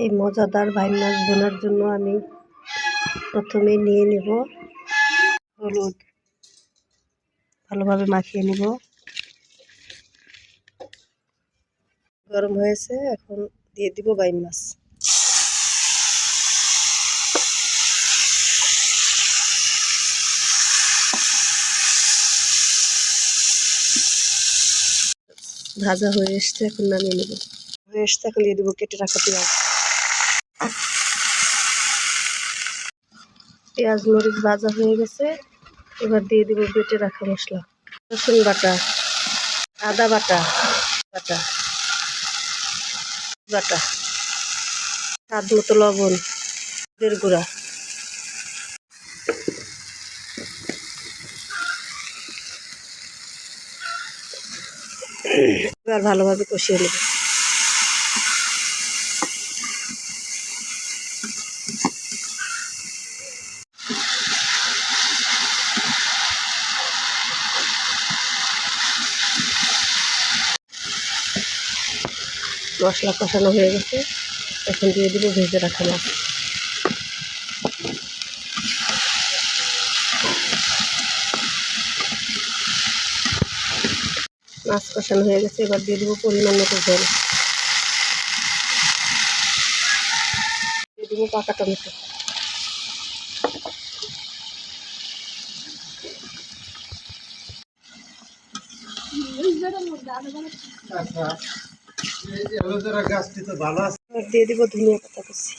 এই মজাদার বাইন মাছ বোনার জন্য আমি প্রথমে নিয়ে নিব হলুদ, ভালোভাবে মাখিয়ে নিব। গরম হয়েছে, এখন দিয়ে দিব বাইন মাছ। ভাজা হয়ে এসছে, এখন নামিয়ে নেব। হয়ে এসছে, এখন দিয়ে দেবো কেটে রাখা পেঁয়াজ। পেঁয়াজ মরিচ ভাজা হয়ে গেছে, এবার দিয়ে দেবো বেটে রাখা মশলা। রসুন বাটা, আদা বাটা বাটা বাটা, স্বাদ মতো লবণ, হলুদের গুঁড়া। এবার ভালোভাবে কষিয়ে নেব। মশলা কষানো হয়ে গেছে, এখন দিয়ে দিব ভেজে রাখা মাছ। মাছ কষানো হয়ে গেছে, এবার দিয়ে দেবো পরিমাণ মতো ঝোল। দিয়ে দেবো পাকা টমেটো। দিয়ে দিব ধনিয়া পাতা কুচি।